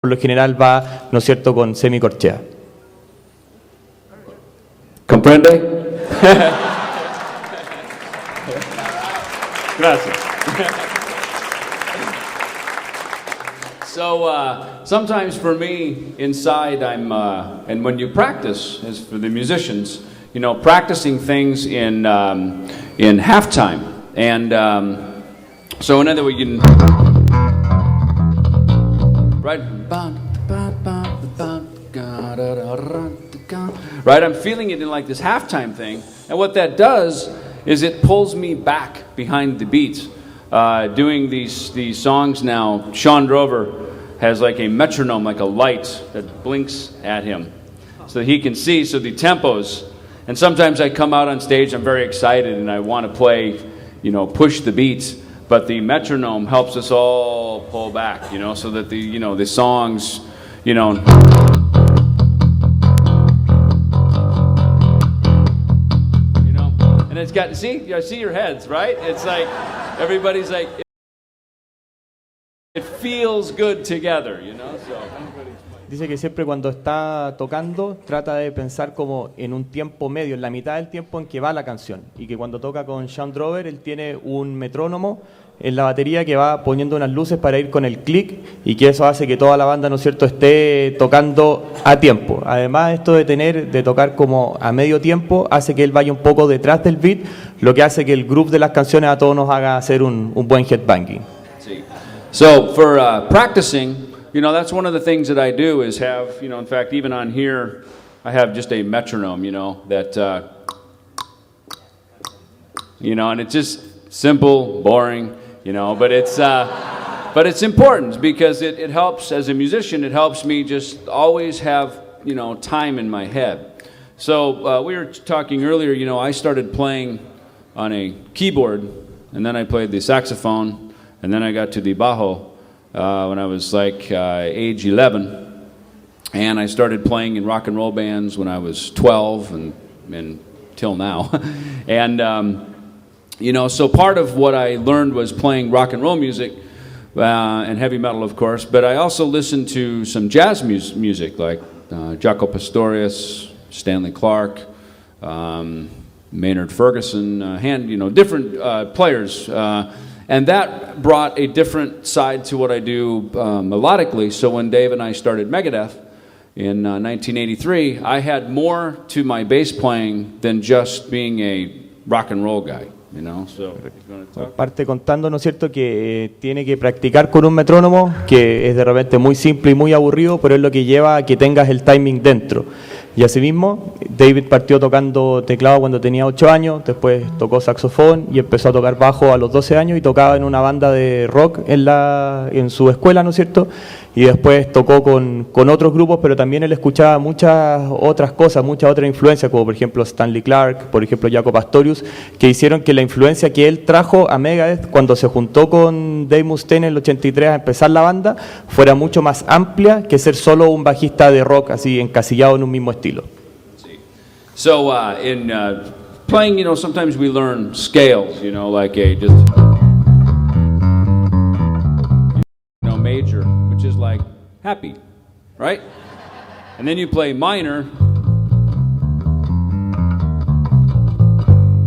por lo general va, ¿no es cierto?, con semicorchea. ¿Comprende? Gracias. So sometimes for me inside and when you practice, as for the musicians, you know, practicing things in halftime, and so in other words, you can, right? Right, I'm feeling it in like this halftime thing, and what that does is it pulls me back behind the beats. Doing these songs now, Sean Drover has like a metronome, like a light that blinks at him, so that he can see. So the tempos, and sometimes I come out on stage, I'm very excited, and I want to play, you know, push the beats, but the metronome helps us all pull back, you know, so that the songs, you know. It's got, see, I see your heads, right? It's like, everybody's like, it feels good together, you know, so. Dice que siempre cuando está tocando trata de pensar como en un tiempo medio, en la mitad del tiempo en que va la canción, y que cuando toca con Sean Drover él tiene un metrónomo en la batería que va poniendo unas luces para ir con el click, y que eso hace que toda la banda, ¿no es cierto?, esté tocando a tiempo. Además, esto de tocar como a medio tiempo hace que él vaya un poco detrás del beat, lo que hace que el groove de las canciones a todos nos haga hacer un buen headbanging. Sí. So for practicing, you know, that's one of the things that I do is have, you know, in fact, even on here, I have just a metronome, you know, that, you know, and it's just simple, boring, you know, but it's important because it helps, as a musician, it helps me just always have, you know, time in my head. So we were talking earlier, you know, I started playing on a keyboard, and then I played the saxophone, and then I got to the bajo when I was like age 11, and I started playing in rock and roll bands when I was 12 and till now. And you know, so part of what I learned was playing rock and roll music and heavy metal, of course, but I also listened to some jazz music like Jaco Pastorius, Stanley Clarke, Maynard Ferguson, you know, different players. And that brought a different side to what I do melodically. So when Dave and I started Megadeth in 1983, I had more to my bass playing than just being a rock and roll guy. You know, so parte contando, ¿no es cierto?, que tiene que practicar con un metrónomo que es de repente muy simple y muy aburrido, pero es lo que lleva a que tengas el timing dentro. Y asimismo, David partió tocando teclado cuando tenía 8 años, después tocó saxofón y empezó a tocar bajo a los 12 años y tocaba en una banda de rock en su escuela, ¿no es cierto? Y después tocó con otros grupos, pero también él escuchaba muchas otras cosas, muchas otras influencias, como por ejemplo Stanley Clarke, por ejemplo Jaco Pastorius, que hicieron que la influencia que él trajo a Megadeth cuando se juntó con Dave Mustaine en el 83 a empezar la banda fuera mucho más amplia que ser solo un bajista de rock así encasillado en un mismo estilo. So in playing, you know, sometimes we learn scales, you know, like just major, which is like happy, right? And then you play minor,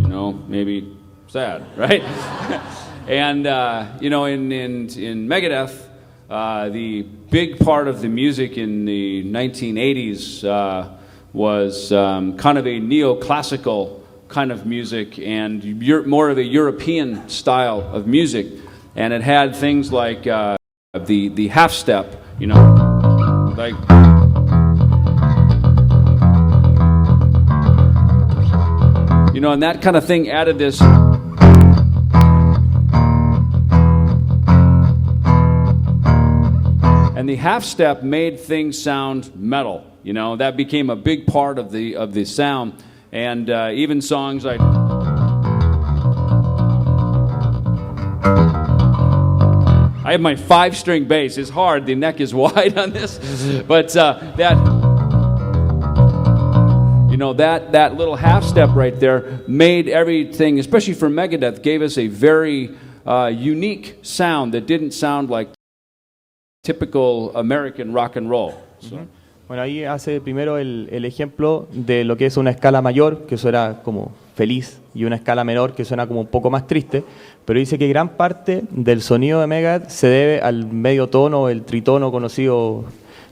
you know, maybe sad, right? And you know, in Megadeth, the big part of the music in the 1980s was kind of a neoclassical kind of music and more of a European style of music, and it had things like the half step, you know, like, you know, and that kind of thing added this. And the half step made things sound metal, you know, that became a big part of the sound, and even songs like I have my 5-string bass. It's hard. The neck is wide on this, but that, you know, that little half step right there made everything, especially for Megadeth, gave us a very unique sound that didn't sound like typical American rock and roll. So. Bueno, ahí hace primero el ejemplo de lo que es una escala mayor, que suena como feliz, y una escala menor, que suena como un poco más triste, pero dice que gran parte del sonido de Megadeth se debe al medio tono, el tritono conocido,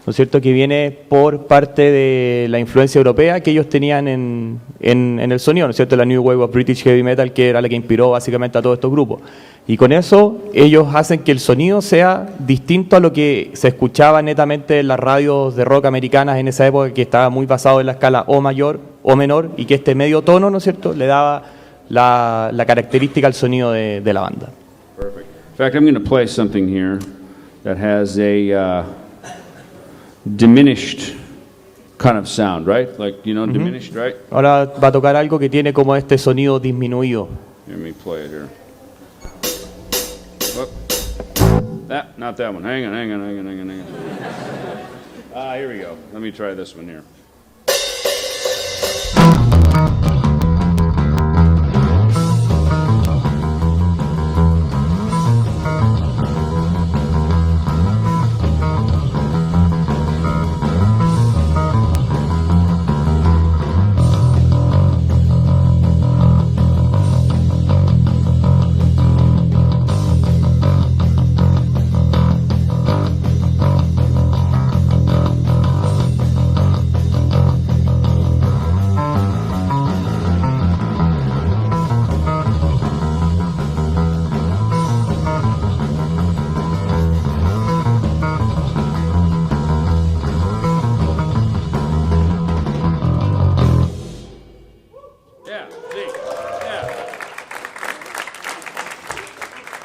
¿no es cierto?, que viene por parte de la influencia europea que ellos tenían en el sonido, ¿no es cierto?, la New Wave of British Heavy Metal, que era la que inspiró básicamente a todos estos grupos. Y con eso ellos hacen que el sonido sea distinto a lo que se escuchaba netamente en las radios de rock americanas en esa época, que estaba muy basado en la escala O mayor o menor, y que este medio tono, ¿no es cierto?, le daba la característica al sonido de la banda. Perfect. In fact, I'm going to play something here that has a diminished kind of sound, right? Like, you know, diminished, right? Ahora va a tocar algo que tiene como este sonido disminuido. Let me play it here. Whoop. Not that one. Hang on. Here we go. Let me try this one here.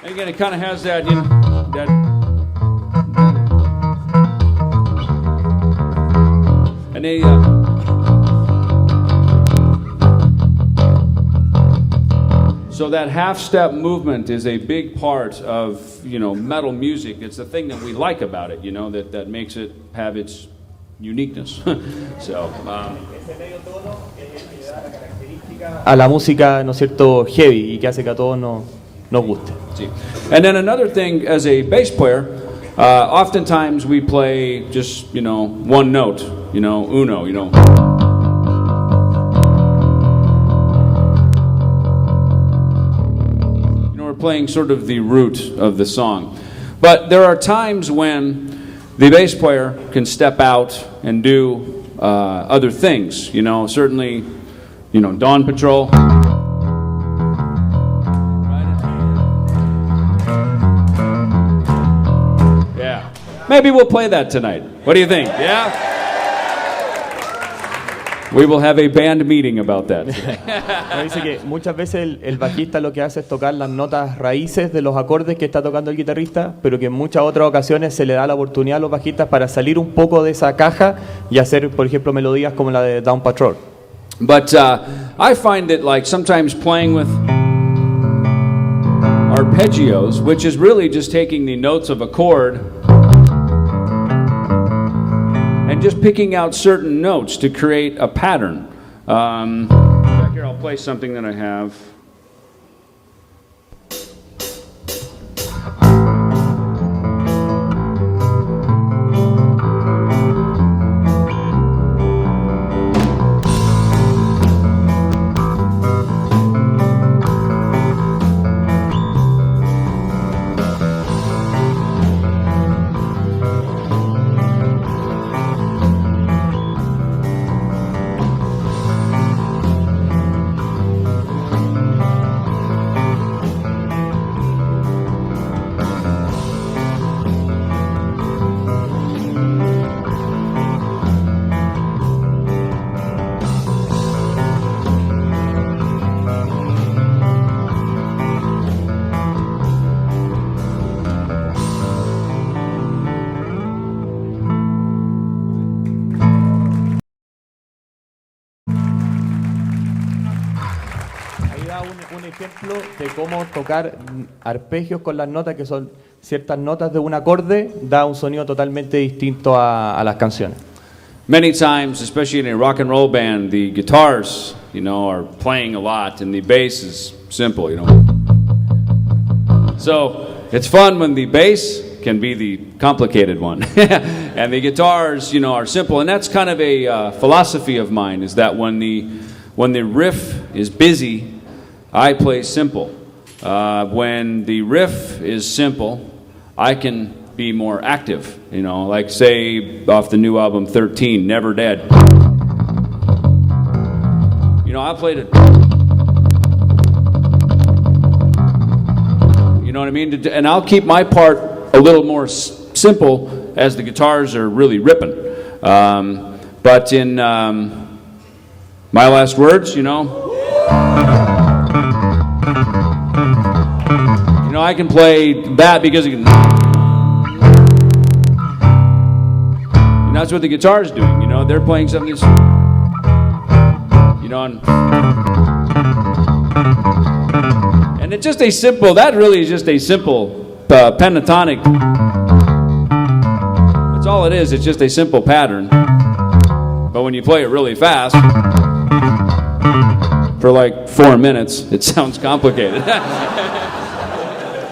Again, it kind of has that, you know, and they, so that half-step movement is a big part of, you know, metal music. It's the thing that we like about it, you know, that makes it have its uniqueness. So, a la música, ¿no es cierto?, heavy, y que hace que a todos nos guste. And then another thing, as a bass player, oftentimes we play just, you know, one note, you know, uno, you know. You know, we're playing sort of the root of the song. But there are times when the bass player can step out and do other things, you know, certainly, you know, Dawn Patrol. Maybe we'll play that tonight. What do you think? Yeah? We will have a band meeting about that. Dice que muchas veces el bajista lo que hace es tocar las notas raíces de los acordes que está tocando el guitarrista, pero que en muchas otras ocasiones se le da la oportunidad a los bajistas para salir un poco de esa caja y hacer, por ejemplo, melodías como la de Dawn Patrol. But I find that, like, sometimes playing with arpeggios, which is really just taking the notes of a chord and just picking out certain notes to create a pattern. Back here, I'll play something that I have. Un ejemplo de cómo tocar arpegios con las notas, que son ciertas notas de un acorde, da un sonido totalmente distinto a las canciones. Many times, especially in a rock and roll band, the guitars, you know, are playing a lot, and the bass is simple, you know. So it's fun when the bass can be the complicated one. And the guitars, you know, are simple. And that's kind of a philosophy of mine, is that when the riff is busy, I play simple. When the riff is simple, I can be more active, you know, like say off the new album 13, Never Dead. You know, I played it. You know what I mean? And I'll keep my part a little more simple as the guitars are really ripping. But in My Last Words, you know, I can play that because you know, that's what the guitar is doing. You know, they're playing something that's, you know, and it's just a simple. That really is just a simple pentatonic. That's all it is. It's just a simple pattern. But when you play it really fast, for like 4 minutes, it sounds complicated.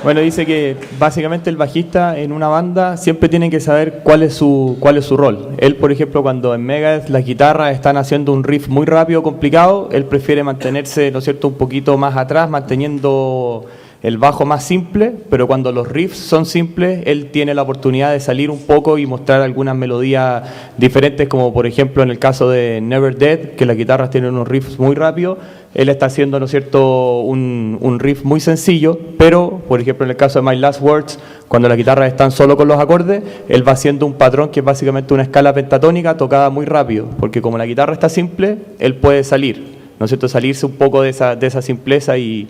Bueno, dice que básicamente el bajista en una banda siempre tiene que saber cuál es su rol. Él, por ejemplo, cuando en Megadeth las guitarras están haciendo un riff muy rápido, complicado, él prefiere mantenerse, ¿no es cierto?, un poquito más atrás, manteniendo el bajo más simple, pero cuando los riffs son simples, él tiene la oportunidad de salir un poco y mostrar algunas melodías diferentes, como por ejemplo en el caso de Never Dead, que las guitarras tienen unos riffs muy rápidos. Él está haciendo, ¿no es cierto?, un riff muy sencillo, pero, por ejemplo, en el caso de My Last Words, cuando las guitarras están solo con los acordes, él va haciendo un patrón que es básicamente una escala pentatónica tocada muy rápido, porque como la guitarra está simple, él puede salir, ¿no es cierto?, salirse un poco de esa simpleza y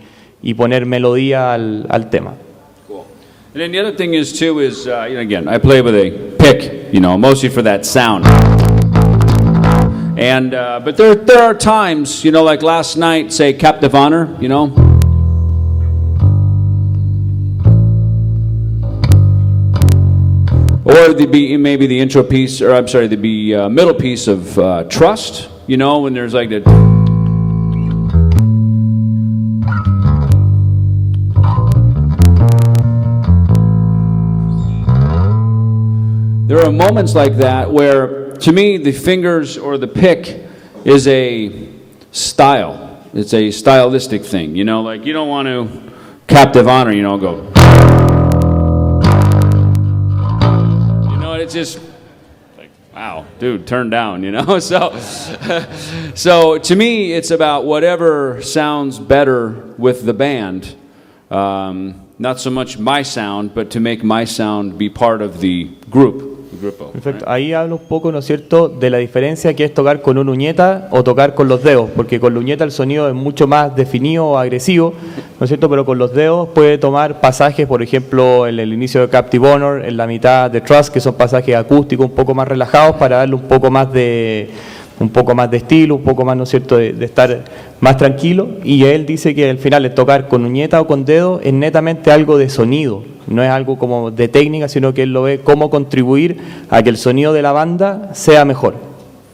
poner melodía al tema. Cool. And then the other thing is, too, is, again, I play with a pick, you know, mostly for that sound. And but there are times, you know, like last night, say Captive Honor, you know. Or maybe the intro piece, or I'm sorry, the middle piece of Trust, you know, when there's like the. There are moments like that where, to me, the fingers or the pick is a style. It's a stylistic thing, you know, like you don't want to Captive Honor, you know, go. You know, it's just like, wow, dude, turn down, you know. So to me, it's about whatever sounds better with the band. Not so much my sound, but to make my sound be part of the group. Perfecto. Ahí habla un poco, ¿no es cierto?, de la diferencia que es tocar con una uñeta o tocar con los dedos, porque con la uñeta el sonido es mucho más definido o agresivo, ¿no es cierto?, pero con los dedos puede tomar pasajes, por ejemplo, en el inicio de Captive Honor, en la mitad de Trust, que son pasajes acústicos un poco más relajados para darle un poco más de estilo, un poco más, ¿no es cierto?, de estar más tranquilo. Y él dice que al final el tocar con uñeta o con dedo es netamente algo de sonido, no es algo como de técnica, sino que él lo ve como contribuir a que el sonido de la banda sea mejor.